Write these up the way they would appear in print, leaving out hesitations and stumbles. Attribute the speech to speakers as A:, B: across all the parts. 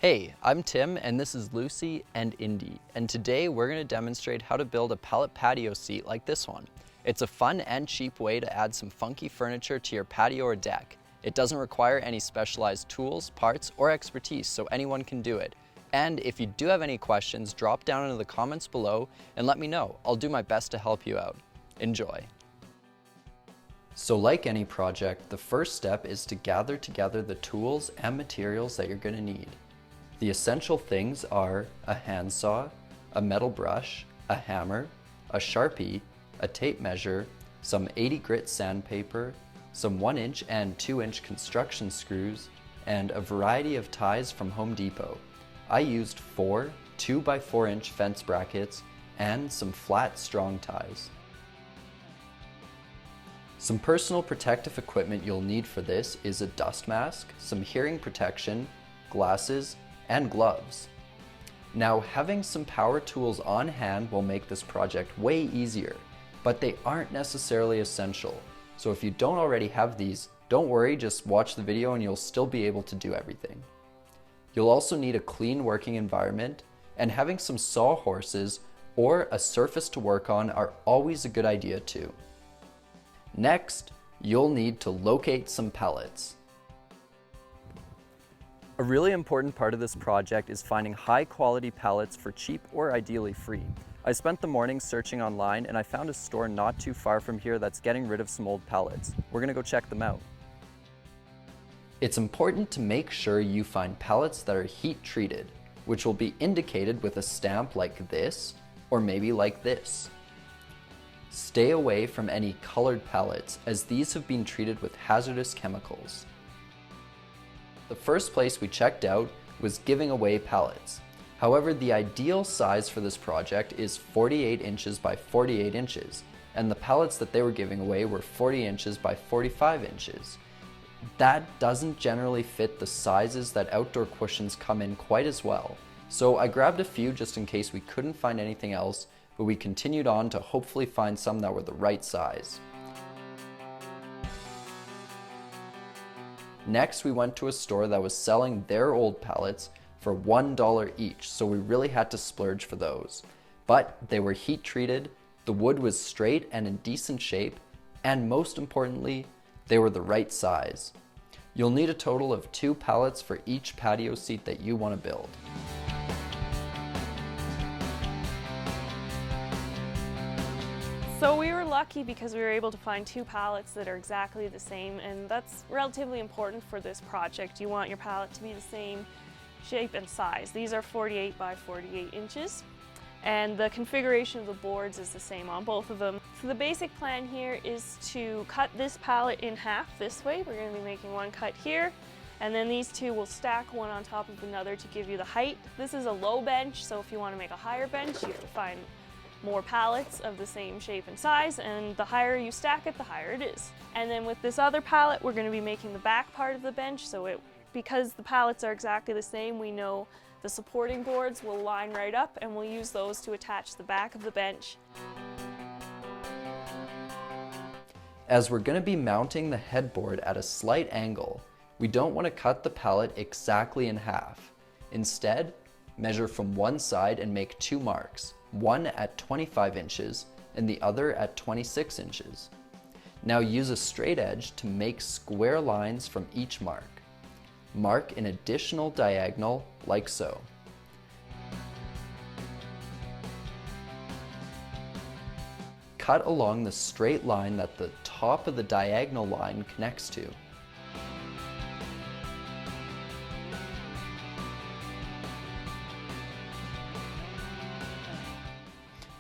A: Hey, I'm Tim and this is Lucy and Indy, and today we're going to demonstrate how to build a pallet patio seat like this one. It's a fun and cheap way to add some funky furniture to your patio or deck. It doesn't require any specialized tools, parts, or expertise, so anyone can do it. And if you do have any questions, drop down into the comments below and let me know. I'll do my best to help you out. Enjoy. So like any project, the first step is to gather together the tools and materials that you're going to need. The essential things are a handsaw, a metal brush, a hammer, a Sharpie, a tape measure, some 80 grit sandpaper, some 1-inch and 2-inch construction screws, and a variety of ties from Home Depot. I used 4 2x4-inch fence brackets and some flat strong ties. Some personal protective equipment you'll need for this is a dust mask, some hearing protection, glasses, and gloves. Now, having some power tools on hand will make this project way easier, but they aren't necessarily essential. So if you don't already have these, don't worry, just watch the video and you'll still be able to do everything. You'll also need a clean working environment, and having some sawhorses or a surface to work on are always a good idea too. Next, you'll need to locate some pallets. A really important part of this project is finding high quality pallets for cheap or ideally free. I spent the morning searching online and I found a store not too far from here that's getting rid of some old pallets. We're gonna go check them out. It's important to make sure you find pallets that are heat treated, which will be indicated with a stamp like this, or maybe like this. Stay away from any colored pallets, as these have been treated with hazardous chemicals. The first place we checked out was giving away pallets. However, the ideal size for this project is 48 inches by 48 inches, and the pallets that they were giving away were 40 inches by 45 inches. That doesn't generally fit the sizes that outdoor cushions come in quite as well, so I grabbed a few just in case we couldn't find anything else, but we continued on to hopefully find some that were the right size. Next, we went to a store that was selling their old pallets for $1 each, so we really had to splurge for those. But they were heat treated, the wood was straight and in decent shape, and most importantly, they were the right size. You'll need a total of 2 pallets for each patio seat that you want to build.
B: So we were lucky because we were able to find 2 pallets that are exactly the same, and that's relatively important for this project. You want your pallet to be the same shape and size. These are 48 by 48 inches, and the configuration of the boards is the same on both of them. So the basic plan here is to cut this pallet in half this way. We're going to be making one cut here, and then these 2 will stack one on top of another to give you the height. This is a low bench, so if you want to make a higher bench, you have to find more pallets of the same shape and size, and the higher you stack it, the higher it is. And then with this other pallet, we're going to be making the back part of the bench, so because the pallets are exactly the same, we know the supporting boards will line right up, and we'll use those to attach the back of the bench.
A: As we're going to be mounting the headboard at a slight angle, we don't want to cut the pallet exactly in half. Instead, measure from one side and make 2 marks, one at 25 inches and the other at 26 inches. Now use a straight edge to make square lines from each mark. Mark an additional diagonal like so. Cut along the straight line that the top of the diagonal line connects to.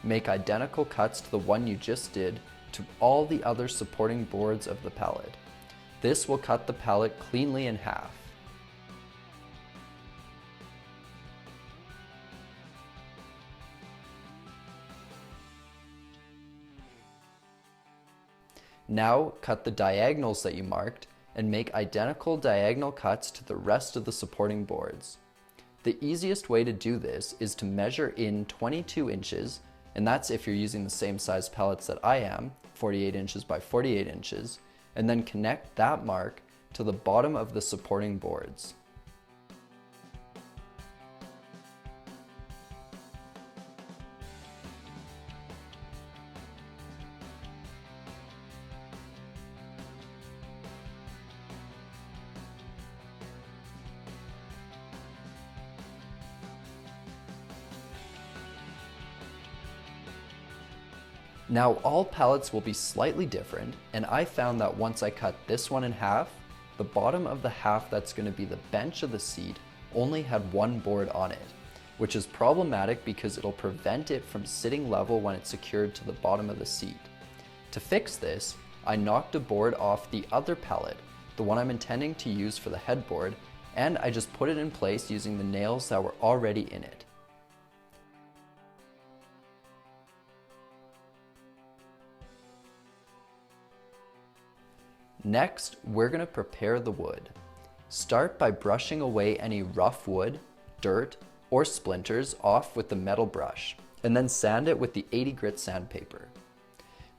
A: Make identical cuts to the one you just did to all the other supporting boards of the pallet. This will cut the pallet cleanly in half. Now cut the diagonals that you marked and make identical diagonal cuts to the rest of the supporting boards. The easiest way to do this is to measure in 22 inches, and that's if you're using the same size pallets that I am, 48 inches by 48 inches, and then connect that mark to the bottom of the supporting boards. Now all pallets will be slightly different, and I found that once I cut this one in half, the bottom of the half that's going to be the bench of the seat only had one board on it, which is problematic because it'll prevent it from sitting level when it's secured to the bottom of the seat. To fix this, I knocked a board off the other pallet, the one I'm intending to use for the headboard, and I just put it in place using the nails that were already in it. Next, we're going to prepare the wood. Start by brushing away any rough wood, dirt, or splinters off with the metal brush, and then sand it with the 80 grit sandpaper.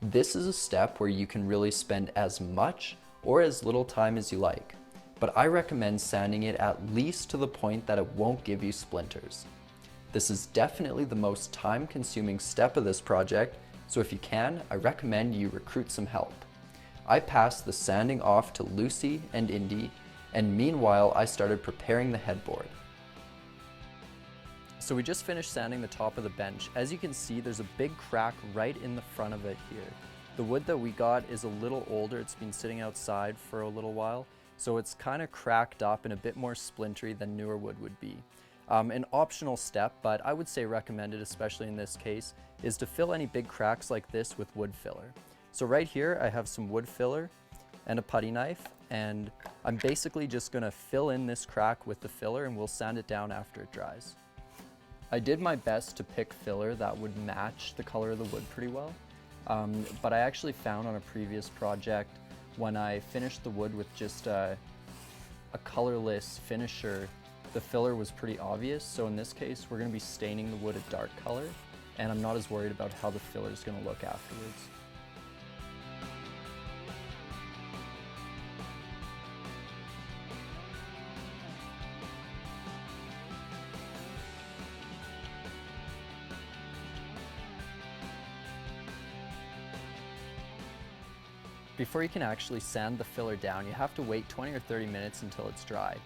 A: This is a step where you can really spend as much or as little time as you like, but I recommend sanding it at least to the point that it won't give you splinters. This is definitely the most time-consuming step of this project, so if you can, I recommend you recruit some help. I passed the sanding off to Lucy and Indy, and meanwhile I started preparing the headboard. So we just finished sanding the top of the bench. As you can see, there's a big crack right in the front of it here. The wood that we got is a little older. It's been sitting outside for a little while, so it's kind of cracked up and a bit more splintery than newer wood would be. An optional step, but I would say recommended, especially in this case, is to fill any big cracks like this with wood filler. So right here, I have some wood filler and a putty knife, and I'm basically just gonna fill in this crack with the filler and we'll sand it down after it dries. I did my best to pick filler that would match the color of the wood pretty well, but I actually found on a previous project when I finished the wood with just a colorless finisher, the filler was pretty obvious. So in this case, we're gonna be staining the wood a dark color, and I'm not as worried about how the filler is gonna look afterwards. Before you can actually sand the filler down, you have to wait 20 or 30 minutes until it's dry.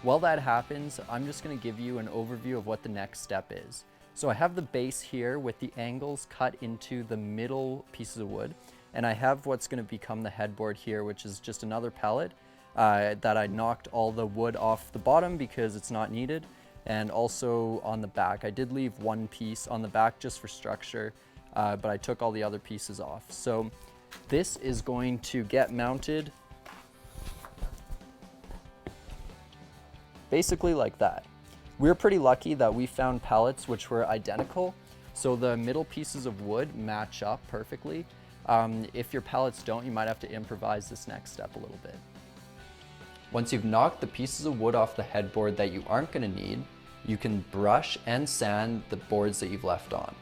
A: While that happens, I'm just going to give you an overview of what the next step is. So I have the base here with the angles cut into the middle pieces of wood, and I have what's going to become the headboard here, which is just another pallet that I knocked all the wood off the bottom because it's not needed, and also on the back. I did leave one piece on the back just for structure, but I took all the other pieces off. So this is going to get mounted basically like that. We're pretty lucky that we found pallets which were identical, so the middle pieces of wood match up perfectly. If your pallets don't, you might have to improvise this next step a little bit. Once you've knocked the pieces of wood off the headboard that you aren't going to need, you can brush and sand the boards that you've left on.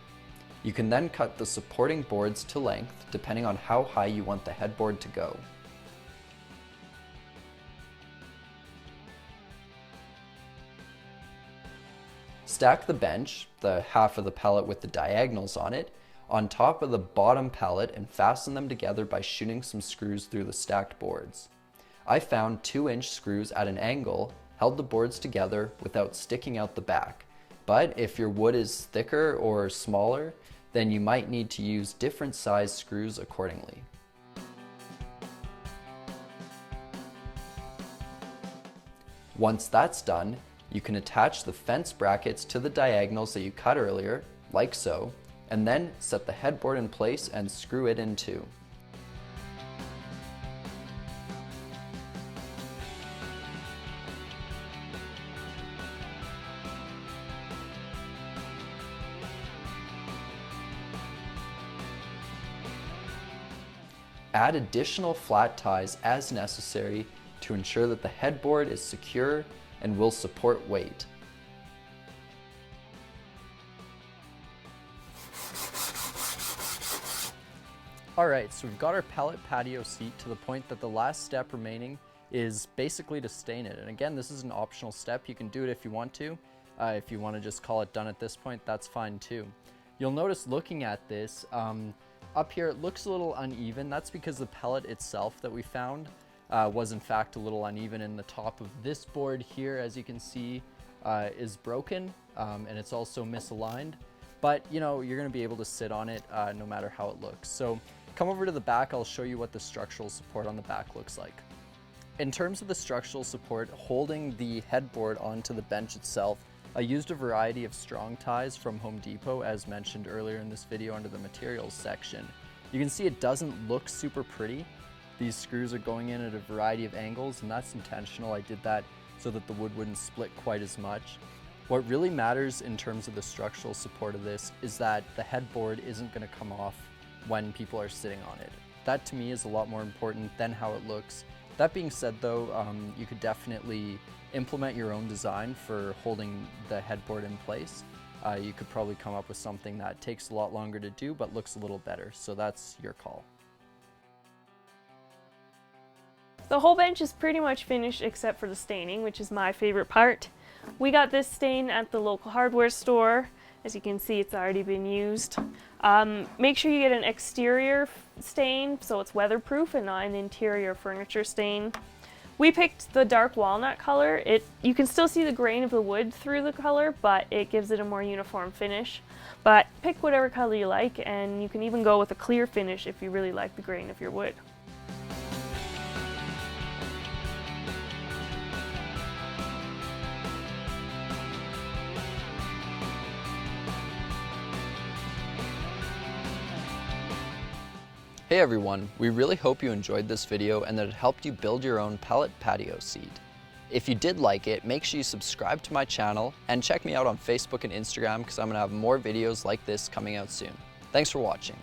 A: You can then cut the supporting boards to length depending on how high you want the headboard to go. Stack the bench, the half of the pallet with the diagonals on it, on top of the bottom pallet and fasten them together by shooting some screws through the stacked boards. I found 2-inch screws at an angle, held the boards together without sticking out the back. But if your wood is thicker or smaller, then you might need to use different size screws accordingly. Once that's done, you can attach the fence brackets to the diagonals that you cut earlier, like so, and then set the headboard in place and screw it in too. Add additional flat ties as necessary to ensure that the headboard is secure and will support weight. Alright, so we've got our pallet patio seat to the point that the last step remaining is basically to stain it. And again, this is an optional step. You can do it if you want to. If you want to just call it done at this point, that's fine too. You'll notice looking at this, up here it looks a little uneven. That's because the pellet itself that we found was in fact a little uneven, and the top of this board here, as you can see, is broken, and it's also misaligned. but you know, you're gonna be able to sit on it no matter how it looks. So come over to the back, I'll show you what the structural support on the back looks like. In terms of the structural support holding the headboard onto the bench itself, I used a variety of strong ties from Home Depot, as mentioned earlier in this video under the materials section. You can see it doesn't look super pretty. These screws are going in at a variety of angles, and that's intentional. I did that so that the wood wouldn't split quite as much. What really matters in terms of the structural support of this is that the headboard isn't going to come off when people are sitting on it. That to me is a lot more important than how it looks. That being said though, you could definitely implement your own design for holding the headboard in place. You could probably come up with something that takes a lot longer to do but looks a little better, so that's your call.
B: The whole bench is pretty much finished except for the staining, which is my favorite part. We got this stain at the local hardware store. As you can see, it's already been used. Make sure you get an exterior stain so it's weatherproof and not an interior furniture stain. We picked the dark walnut color. You can still see the grain of the wood through the color, but it gives it a more uniform finish. But pick whatever color you like, and you can even go with a clear finish if you really like the grain of your wood.
A: Hey everyone, we really hope you enjoyed this video and that it helped you build your own pallet patio seat. If you did like it, make sure you subscribe to my channel and check me out on Facebook and Instagram because I'm going to have more videos like this coming out soon. Thanks for watching.